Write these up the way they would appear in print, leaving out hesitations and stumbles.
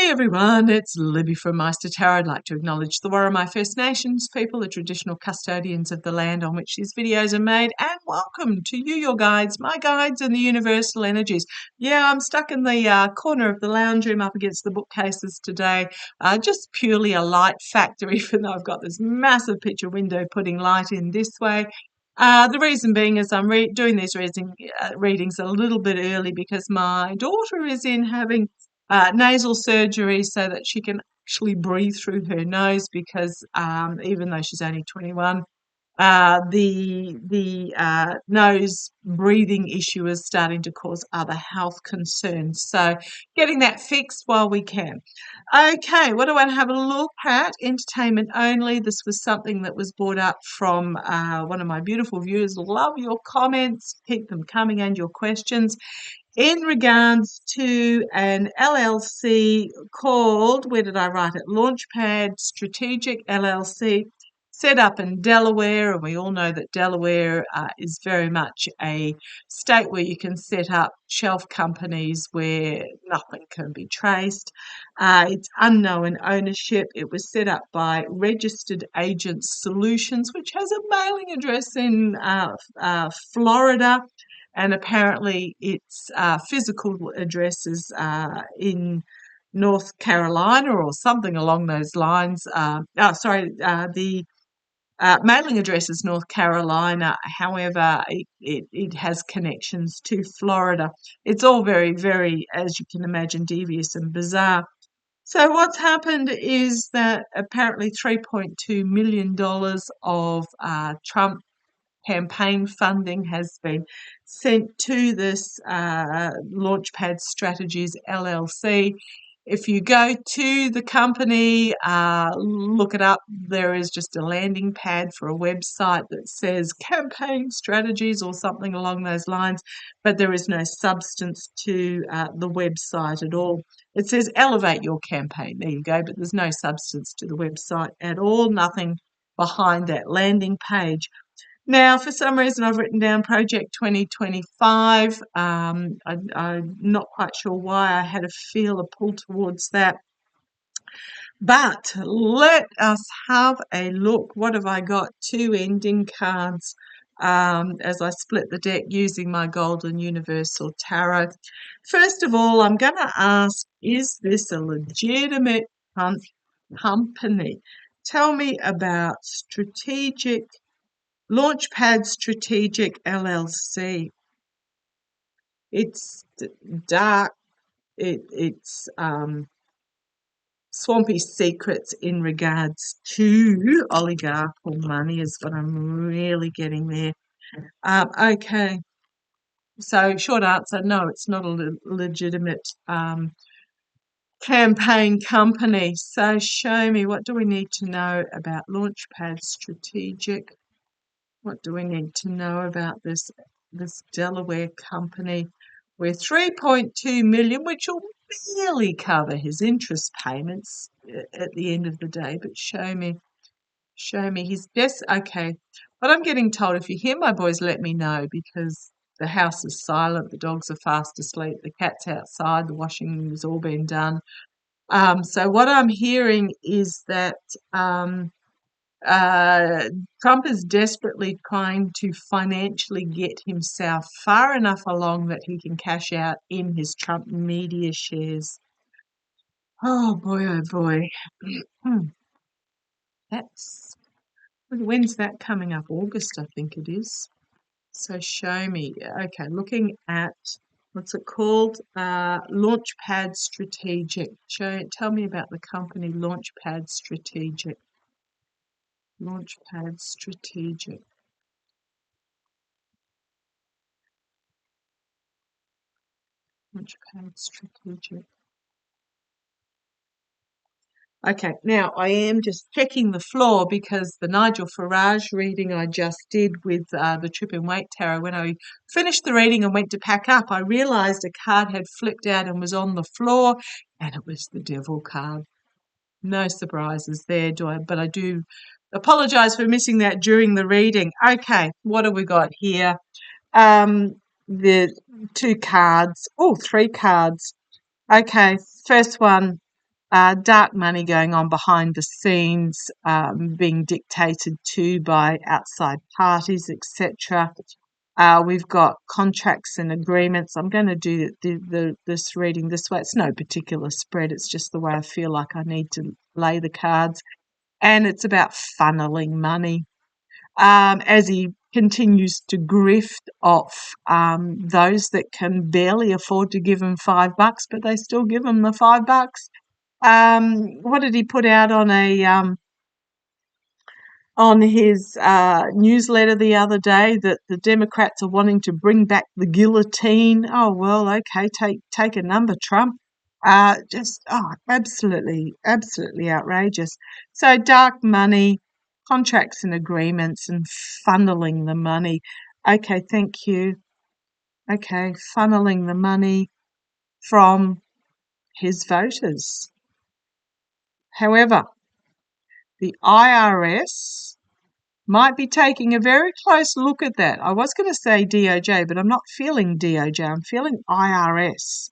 Hey everyone, it's Libby from maighstirtarot. I'd like to acknowledge the Worimi First Nations people, the traditional custodians of the land on which these videos are made, and welcome to you, your guides, my guides, and the universal energies. Yeah, I'm stuck in the corner of the lounge room up against the bookcases today, just purely a light factor, even though I've got this massive picture window putting light in this way. The reason being is I'm doing these readings a little bit early because my daughter is in having nasal surgery so that she can actually breathe through her nose because even though she's only 21, the nose breathing issue is starting to cause other health concerns. So getting that fixed while we can. Okay, what do I want to have a look at? Entertainment only. This was something that was brought up from one of my beautiful viewers. Love your comments. Keep them coming and your questions. In regards to an LLC called, where did I write it? Launchpad Strategic LLC, set up in Delaware. And we all know that Delaware is very much a state where you can set up shelf companies where nothing can be traced. It's unknown ownership. It was set up by Registered Agents Solutions, which has a mailing address in Florida. And apparently its physical address is in North Carolina or something along those lines. The mailing address is North Carolina. However, it has connections to Florida. It's all very, very, as you can imagine, devious and bizarre. So what's happened is that apparently $3.2 million of Trump campaign funding has been sent to this Launchpad Strategies LLC. If you go to the company, look it up, there is just a landing pad for a website that says campaign strategies or something along those lines, but there is no substance to the website at all. It says elevate your campaign, there you go, but there's no substance to the website at all, nothing behind that landing page. Now, for some reason, I've written down Project 2025. I'm not quite sure why I had a pull towards that. But let us have a look. What have I got? 2 ending cards as I split the deck using my Golden Universal Tarot. First of all, I'm going to ask, is this a legitimate company? Tell me about Launchpad Strategic LLC. It's dark. It's swampy secrets in regards to oligarchical money is what I'm really getting there. Okay. So short answer, no, it's not a legitimate campaign company. So show me, what do we need to know about Launchpad Strategic? What do we need to know about this Delaware company? We're 3.2 million, which will barely cover his interest payments at the end of the day. But show me his desk. Okay, but I'm getting told, if you hear my boys, let me know, because the house is silent, the dogs are fast asleep, the cat's outside, the washing has all been done. So what I'm hearing is that Trump is desperately trying to financially get himself far enough along that he can cash out in his Trump media shares. Oh boy, oh boy. When's that coming up? August, I think it is. So show me. Okay, looking at, what's it called? Launchpad Strategic. Tell me about the company Launchpad Strategic. Launchpad Strategic. Launchpad Strategic. Okay, now I am just checking the floor because the Nigel Farage reading I just did with the Trip in Wait Tarot, when I finished the reading and went to pack up, I realised a card had flipped out and was on the floor, and it was the Devil card. No surprises there, but I do apologise for missing that during the reading. Okay, what have we got here? The 2 cards. Oh, 3 cards. Okay, first one. dark money going on behind the scenes, being dictated to by outside parties, etc. We've got contracts and agreements. I'm going to do this reading this way. It's no particular spread. It's just the way I feel like I need to lay the cards. And it's about funneling money as he continues to grift off those that can barely afford to give him $5, but they still give him the $5. What did he put out on his newsletter the other day, that the Democrats are wanting to bring back the guillotine? Oh well, okay, take a number, Trump. Absolutely, absolutely outrageous. So dark money, contracts and agreements, and funneling the money. Okay, thank you. Okay, funneling the money from his voters. However, the IRS might be taking a very close look at that. I was going to say DOJ, but I'm not feeling DOJ. I'm feeling IRS.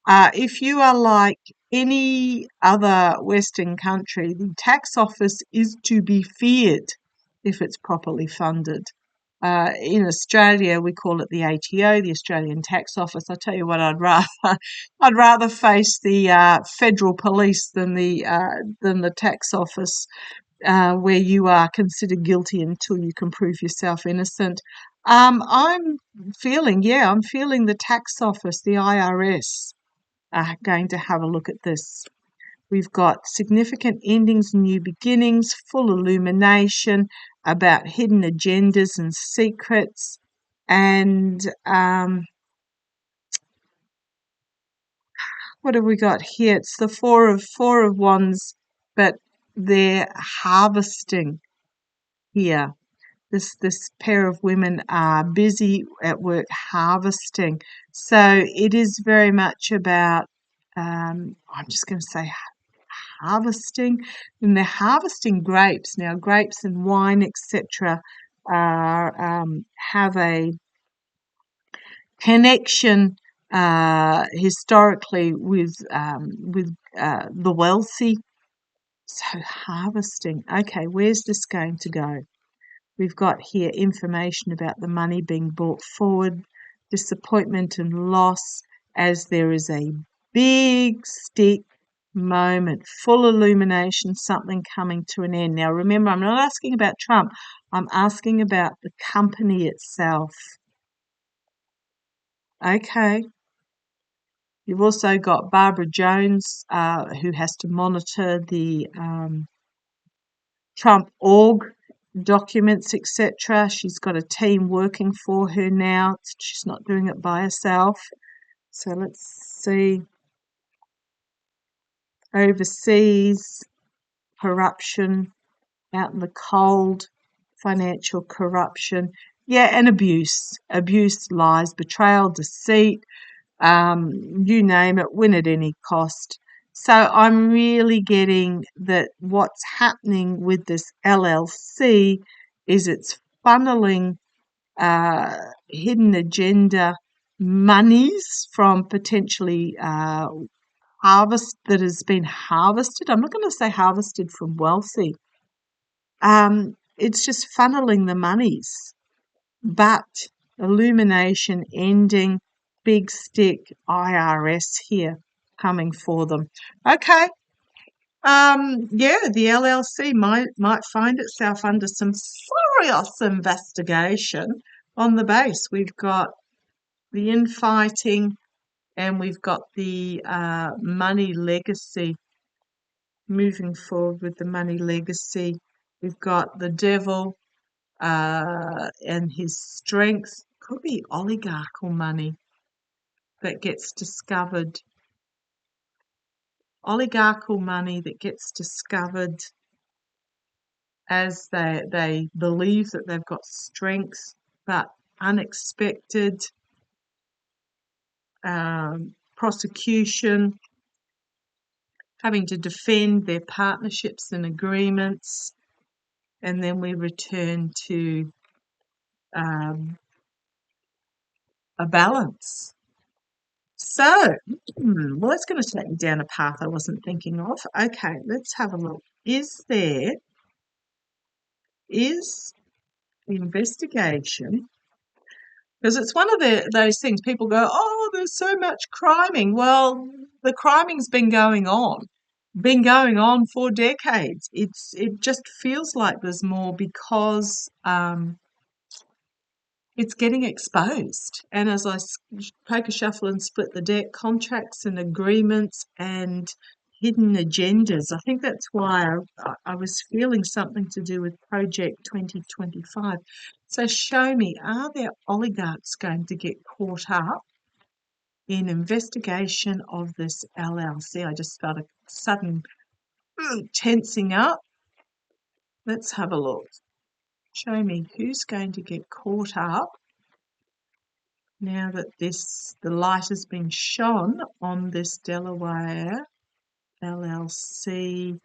If you are like any other Western country, the tax office is to be feared if it's properly funded. In Australia, we call it the ATO, the Australian Tax Office. I tell you what, I'd rather face the federal police than the tax office, where you are considered guilty until you can prove yourself innocent. I'm feeling the tax office, the IRS, are going to have a look at this. We've got significant endings, new beginnings, full illumination about hidden agendas and secrets. And what have we got here? It's the four of wands, but they're harvesting here. This pair of women are busy at work harvesting. So it is very much about, I'm just going to say harvesting, and they're harvesting grapes. Now, grapes and wine, etc., have a connection historically with the wealthy. So harvesting. Okay, where's this going to go? We've got here information about the money being brought forward, disappointment and loss, as there is a big stick moment, full illumination, something coming to an end. Now remember, I'm not asking about Trump, I'm asking about the company itself. Okay. You've also got Barbara Jones, who has to monitor the Trump org documents, etc. She's got a team working for her now. She's not doing it by herself. So let's see. Overseas, corruption, out in the cold, financial corruption. Yeah, and abuse. Abuse, lies, betrayal, deceit, you name it, win at any cost. So I'm really getting that what's happening with this LLC is it's funneling hidden agenda monies from potentially harvest that has been harvested. I'm not going to say harvested from wealthy. It's just funneling the monies. But illumination ending, big stick, IRS here coming for them. Okay. The LLC might find itself under some serious investigation on the base. We've got the infighting, and we've got the money legacy. Moving forward with the money legacy, we've got the devil and his strength. Could be oligarchical money that gets discovered. Oligarchical money that gets discovered as they believe that they've got strength, but unexpected prosecution, having to defend their partnerships and agreements, and then we return to a balance. So, well, it's going to take me down a path I wasn't thinking of. Okay, let's have a look. Is the investigation, because it's one of those things people go, oh, there's so much criming. Well, the criming's been going on for decades. It just feels like there's more because it's getting exposed. And as I poker shuffle and split the deck, contracts and agreements and hidden agendas. I think that's why I was feeling something to do with Project 2025. So show me, are there oligarchs going to get caught up in investigation of this LLC? I just felt a sudden tensing up. Let's have a look. Show me who's going to get caught up now that the light has been shone on this Delaware LLC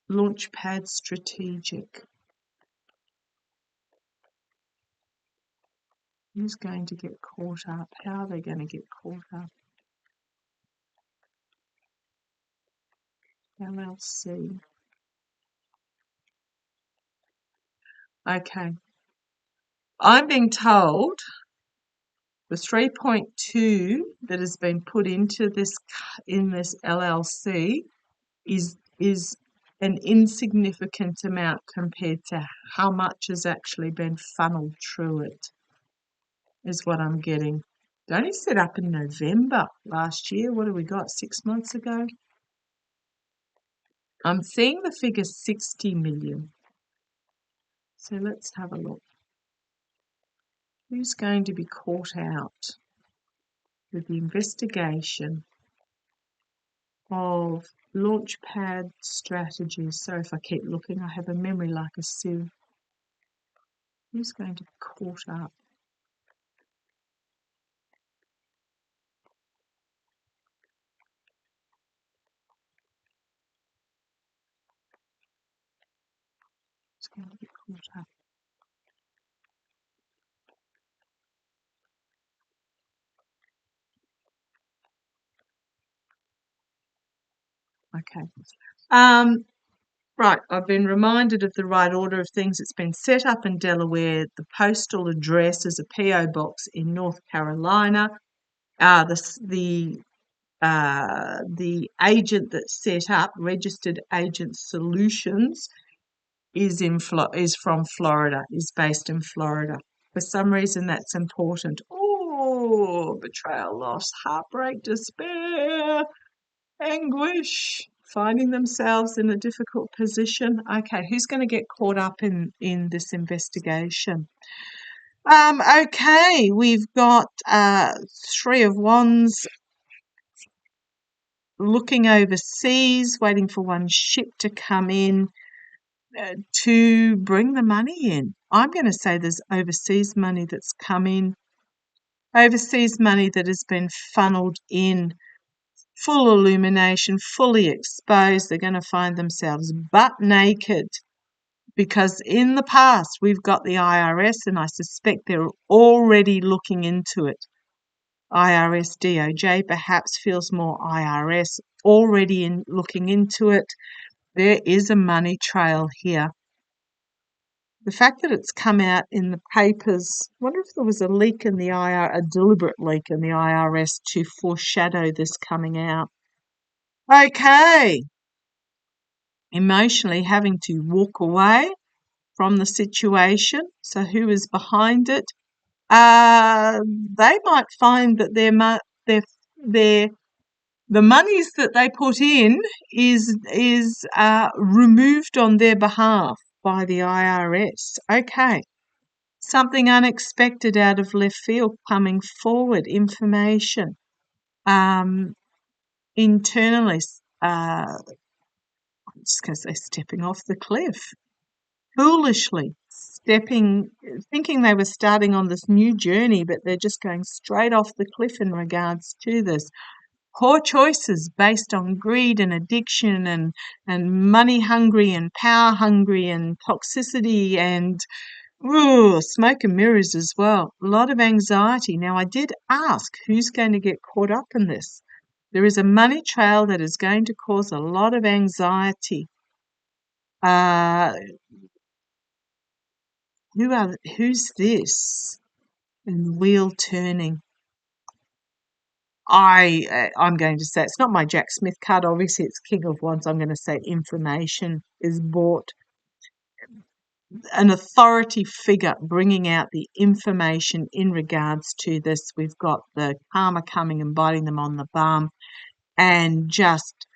Launchpad Strategic. Who's going to get caught up? How are they going to get caught up? LLC. Okay. I'm being told the 3.2 that has been put into this LLC is an insignificant amount compared to how much has actually been funneled through it, is what I'm getting. It only set up in November last year. What have we got, 6 months ago? I'm seeing the figure 60 million. So let's have a look. Who's going to be caught out with the investigation of Launchpad strategies? So if I keep looking, I have a memory like a sieve. Who's going to be caught up? Who's going to be caught up? Okay. Right, I've been reminded of the right order of things. It's been set up in Delaware. The postal address is a PO box in North Carolina. The agent that set up, Registered Agent Solutions, is from Florida. Is based in Florida. For some reason, that's important. Oh, betrayal, loss, heartbreak, despair, anguish, finding themselves in a difficult position. Okay, who's going to get caught up in this investigation? Okay, we've got Three of Wands looking overseas, waiting for one ship to come in to bring the money in. I'm going to say there's overseas money that's come in, overseas money that has been funneled in. Full illumination, fully exposed. They're going to find themselves butt naked because in the past we've got the IRS and I suspect they're already looking into it. IRS, DOJ perhaps feels more IRS, already looking into it. There is a money trail here. The fact that it's come out in the papers, I wonder if there was a leak in the a deliberate leak in the IRS to foreshadow this coming out. Okay, emotionally having to walk away from the situation. So who is behind it? They might find that the monies that they put in is removed on their behalf by the IRS. Okay, something unexpected out of left field coming forward. Information internally. I'm just going to say stepping off the cliff. Foolishly thinking they were starting on this new journey, but they're just going straight off the cliff in regards to this. Poor choices based on greed and addiction and money hungry and power hungry and toxicity and Ooh, smoke and mirrors as well. A lot of anxiety. Now, I did ask who's going to get caught up in this. There is a money trail that is going to cause a lot of anxiety. Uh, who's this? And wheel turning. I'm going to say it's not my Jack Smith card. Obviously, it's King of Wands. I'm going to say information is bought. An authority figure bringing out the information in regards to this. We've got the karma coming and biting them on the bum, and just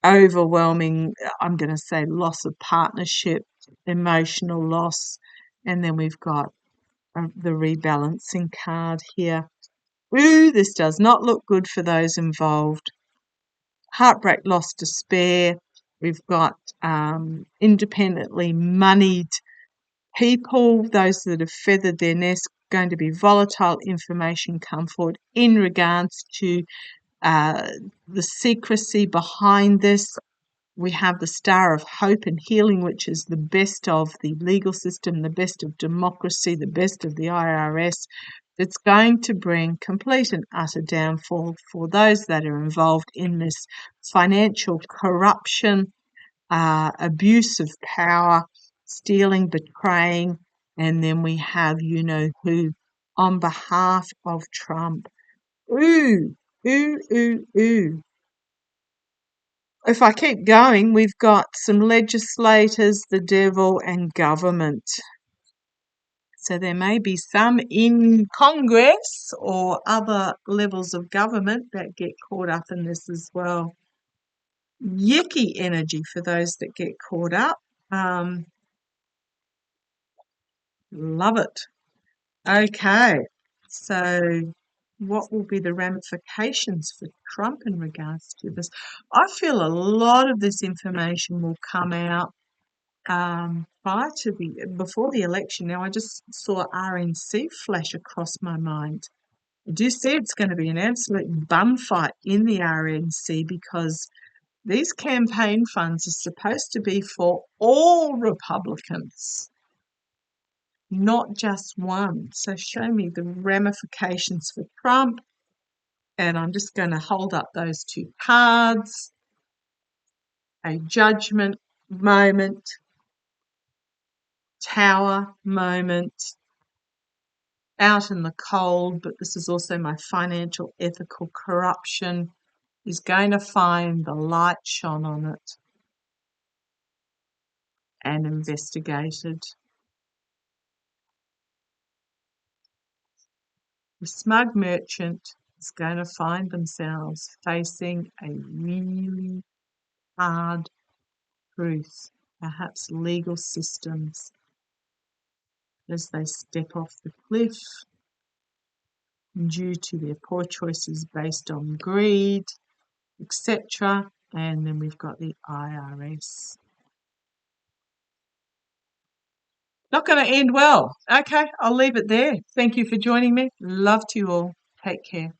overwhelming, I'm going to say, loss of partnership, emotional loss. And then we've got the rebalancing card here. Ooh, this does not look good for those involved. Heartbreak, loss, despair. We've got independently moneyed people, those that have feathered their nest. Going to be volatile information come forward in regards to the secrecy behind this. We have the Star of Hope and Healing, which is the best of the legal system, the best of democracy, the best of the IRS. It's going to bring complete and utter downfall for those that are involved in this financial corruption, abuse of power, stealing, betraying, and then we have you know who on behalf of Trump. Ooh, ooh, ooh, ooh. If I keep going, we've got some legislators, the devil, and government. So there may be some in Congress or other levels of government that get caught up in this as well. Yucky energy for those that get caught up. Love it. Okay, so what will be the ramifications for Trump in regards to this? I feel a lot of this information will come out before the election. Now, I just saw RNC flash across my mind. I do see it's going to be an absolute bum fight in the RNC because these campaign funds are supposed to be for all Republicans, not just one. So show me the ramifications for Trump. And I'm just going to hold up those two cards. A judgment moment, tower moment, out in the cold, but this is also my financial ethical corruption is going to find the light shone on it and investigated. The smug merchant is going to find themselves facing a really hard truth, perhaps legal systems, as they step off the cliff due to their poor choices based on greed, etc. And then we've got the IRS. Not going to end well. Okay, I'll leave it there. Thank you for joining me. Love to you all. Take care.